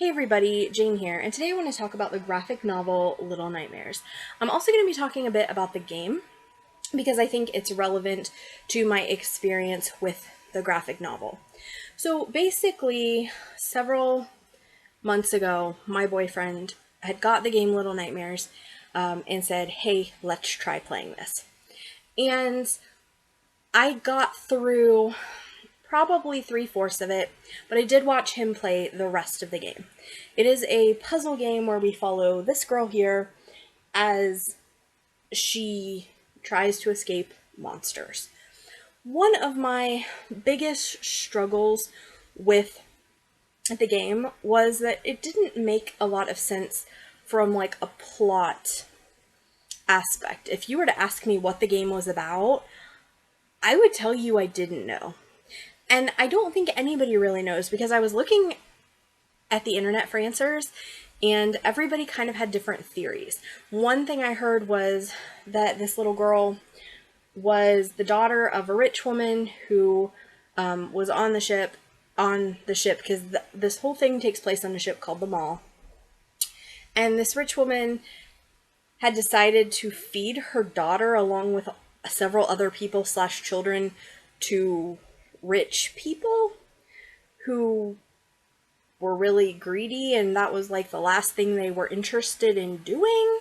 Hey everybody, Jane here, and today I want to talk about the graphic novel Little Nightmares. I'm also going to be talking a bit about the game because I think it's relevant to my experience with the graphic novel. So basically, several months ago, my boyfriend had got the game Little Nightmares and said, hey, let's try playing this. And I got through probably three-fourths of it, but I did watch him play the rest of the game. It is a puzzle game where we follow this girl here as she tries to escape monsters. One of my biggest struggles with the game was that it didn't make a lot of sense from like a plot aspect. If you were to ask me what the game was about, I would tell you I didn't know. And I don't think anybody really knows because I was looking at the internet for answers and everybody kind of had different theories. One thing I heard was that this little girl was the daughter of a rich woman who was on the ship because this whole thing takes place on a ship called the Mall. And this rich woman had decided to feed her daughter along with several other people / children to rich people who were really greedy, and that was like the last thing they were interested in doing,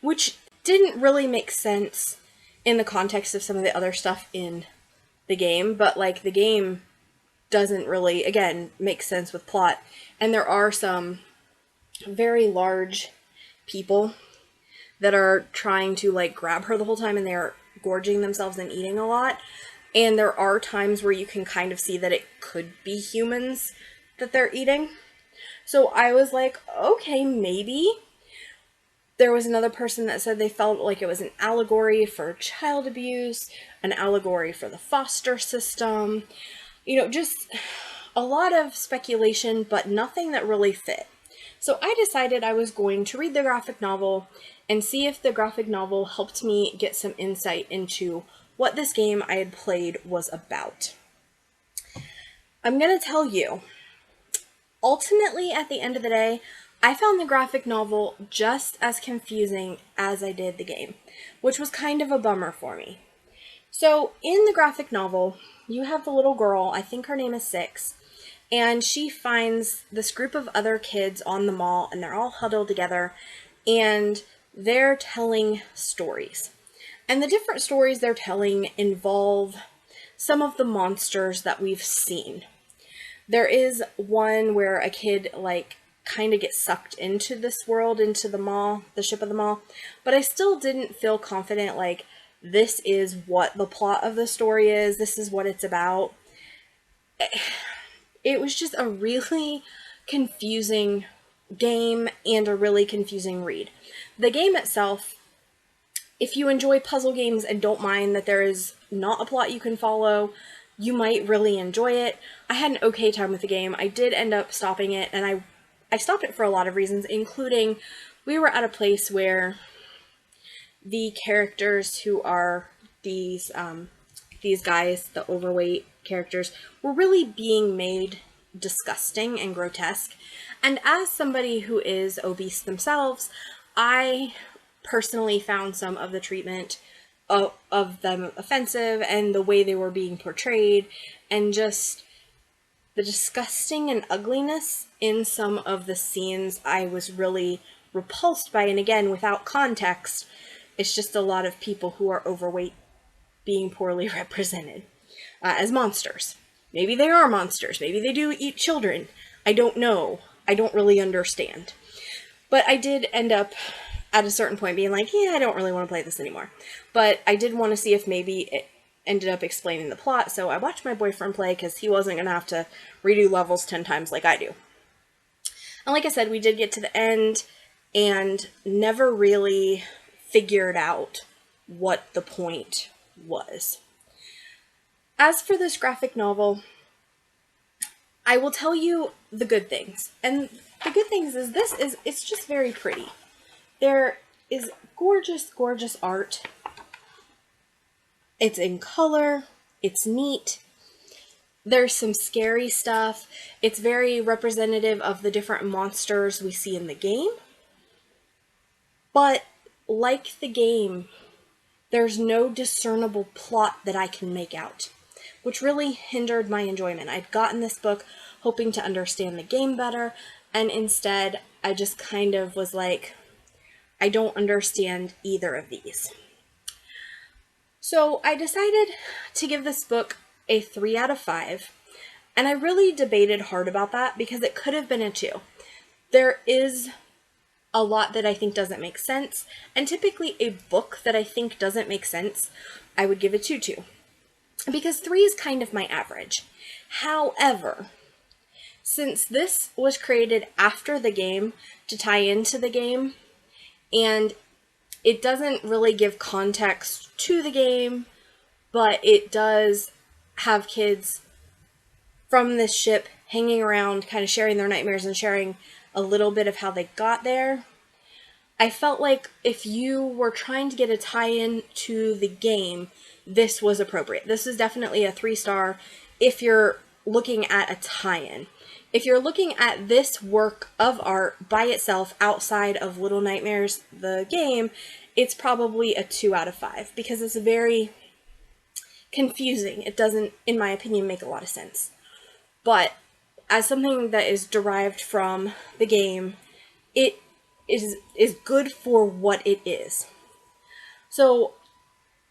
which didn't really make sense in the context of some of the other stuff in the game, but like the game doesn't really, again, make sense with plot. And there are some very large people that are trying to like grab her the whole time, and they're gorging themselves and eating a lot. And there are times where you can kind of see that it could be humans that they're eating. So I was like, okay, maybe. There was another person that said they felt like it was an allegory for child abuse, an allegory for the foster system. You know, just a lot of speculation, but nothing that really fit. So I decided I was going to read the graphic novel and see if the graphic novel helped me get some insight into what this game I had played was about. I'm going to tell you, ultimately, at the end of the day, I found the graphic novel just as confusing as I did the game, which was kind of a bummer for me. So, in the graphic novel, you have the little girl, I think her name is 6, and she finds this group of other kids on the mall, and they're all huddled together, and they're telling stories. And the different stories they're telling involve some of the monsters that we've seen. There is one where a kid like kind of gets sucked into this world, into the mall, the ship of the mall, but I still didn't feel confident like this is what the plot of the story is, this is what it's about. It was just a really confusing game and a really confusing read. The game itself, if you enjoy puzzle games and don't mind that there is not a plot you can follow, you might really enjoy it. I had an okay time with the game. I did end up stopping it, and I stopped it for a lot of reasons, including we were at a place where the characters who are these guys, the overweight characters, were really being made disgusting and grotesque. And as somebody who is obese themselves, I personally found some of the treatment of them offensive, and the way they were being portrayed, and just the disgusting and ugliness in some of the scenes I was really repulsed by. And again, without context, it's just a lot of people who are overweight being poorly represented as monsters. Maybe they are monsters. Maybe they do eat children. I don't know. I don't really understand. But I did end up at a certain point being like, yeah, I don't really want to play this anymore. But I did want to see if maybe it ended up explaining the plot, so I watched my boyfriend play because he wasn't going to have to redo levels 10 times like I do. And like I said, we did get to the end and never really figured out what the point was. As for this graphic novel, I will tell you the good things. And the good things is it's just very pretty. There is gorgeous, gorgeous art. It's in color. It's neat. There's some scary stuff. It's very representative of the different monsters we see in the game. But like the game, there's no discernible plot that I can make out, which really hindered my enjoyment. I'd gotten this book hoping to understand the game better, and instead I just kind of was like, I don't understand either of these. So I decided to give this book a 3 out of 5, and I really debated hard about that because it could have been a 2. There is a lot that I think doesn't make sense, and typically a book that I think doesn't make sense, I would give a 2 to, because 3 is kind of my average. However, since this was created after the game to tie into the game, and it doesn't really give context to the game, but it does have kids from this ship hanging around, kind of sharing their nightmares and sharing a little bit of how they got there. I felt like if you were trying to get a tie-in to the game, this was appropriate. This is definitely a 3-star if you're looking at a tie-in. If you're looking at this work of art by itself outside of Little Nightmares, the game, it's probably a 2 out of 5 because it's very confusing. It doesn't, in my opinion, make a lot of sense. But as something that is derived from the game, it is good for what it is. So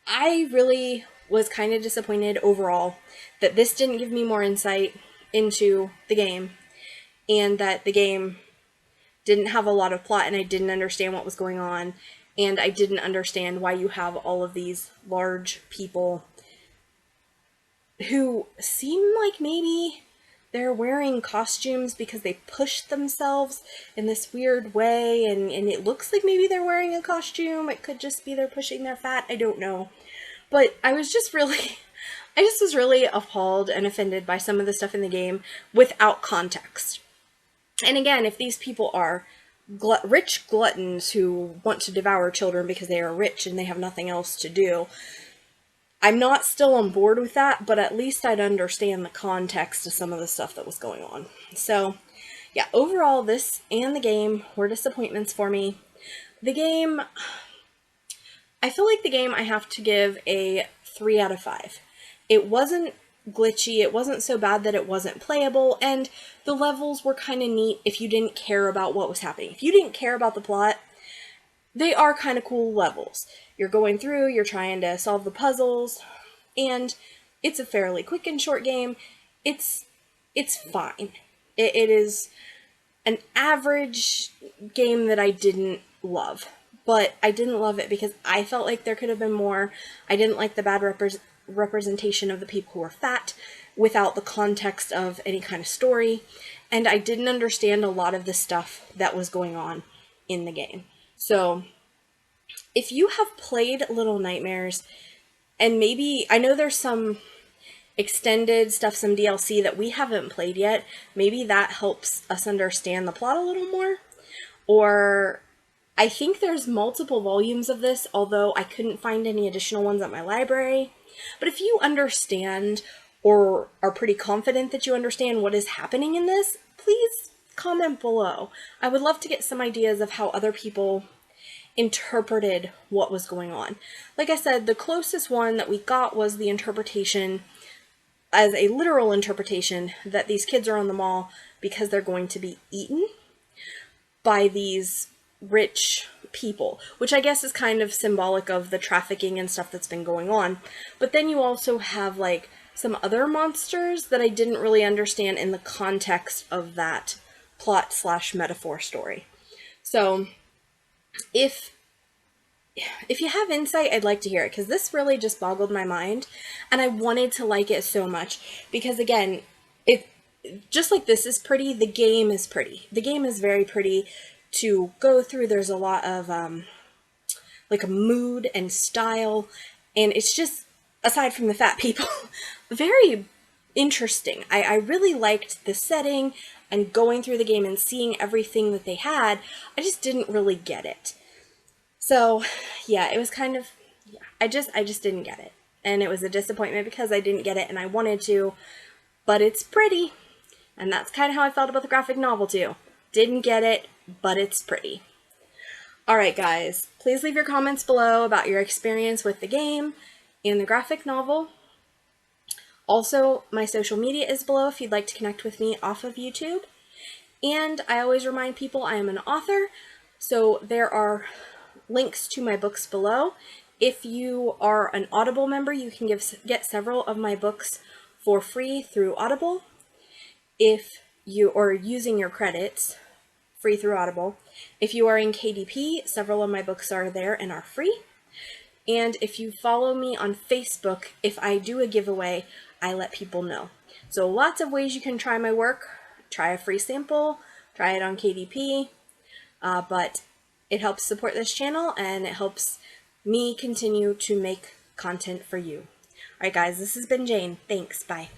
I really was kind of disappointed overall that this didn't give me more insight into the game, and that the game didn't have a lot of plot, and I didn't understand what was going on, and I didn't understand why you have all of these large people who seem like maybe they're wearing costumes because they push themselves in this weird way, and it looks like maybe they're wearing a costume. It could just be they're pushing their fat. I don't know. But I just was really appalled and offended by some of the stuff in the game without context. And again, if these people are rich gluttons who want to devour children because they are rich and they have nothing else to do, I'm not still on board with that, but at least I'd understand the context of some of the stuff that was going on. So, yeah, overall, this and the game were disappointments for me. The game, I feel like the game I have to give a 3 out of 5. It wasn't glitchy, it wasn't so bad that it wasn't playable, and the levels were kind of neat if you didn't care about what was happening. If you didn't care about the plot, they are kind of cool levels. You're going through, you're trying to solve the puzzles, and it's a fairly quick and short game. It's fine. It is an average game that I didn't love, but I didn't love it because I felt like there could have been more. I didn't like the bad representation of the people who were fat without the context of any kind of story, and I didn't understand a lot of the stuff that was going on in the game. So if you have played Little Nightmares, and maybe, I know there's some extended stuff, some DLC that we haven't played yet, maybe that helps us understand the plot a little more. Or I think there's multiple volumes of this, although I couldn't find any additional ones at my library. But if you understand or are pretty confident that you understand what is happening in this, please comment below. I would love to get some ideas of how other people interpreted what was going on. Like I said, the closest one that we got was the interpretation, as a literal interpretation, that these kids are on the mall because they're going to be eaten by these rich people, which I guess is kind of symbolic of the trafficking and stuff that's been going on. But then you also have like some other monsters that I didn't really understand in the context of that plot / metaphor story. So if you have insight, I'd like to hear it, because this really just boggled my mind, and I wanted to like it so much, because again, it just like this is pretty, the game is pretty. The game is very pretty to go through. There's a lot of like a mood and style, and it's just, aside from the fat people, very interesting. I really liked the setting and going through the game and seeing everything that they had. I just didn't really get it. So, yeah, it was kind of, yeah, I just didn't get it. And it was a disappointment because I didn't get it and I wanted to. but it's pretty. And that's kind of how I felt about the graphic novel too. Didn't get it, but it's pretty. Alright guys, please leave your comments below about your experience with the game and the graphic novel. Also, my social media is below if you'd like to connect with me off of YouTube. And I always remind people I am an author, so there are links to my books below. If you are an Audible member, you can get several of my books for free through Audible. If you are using your credits, free through Audible. If you are in KDP, several of my books are there and are free. And if you follow me on Facebook, if I do a giveaway, I let people know. So lots of ways you can try my work. Try a free sample, try it on KDP, but it helps support this channel and it helps me continue to make content for you. Alright guys, this has been Jane. Thanks, bye.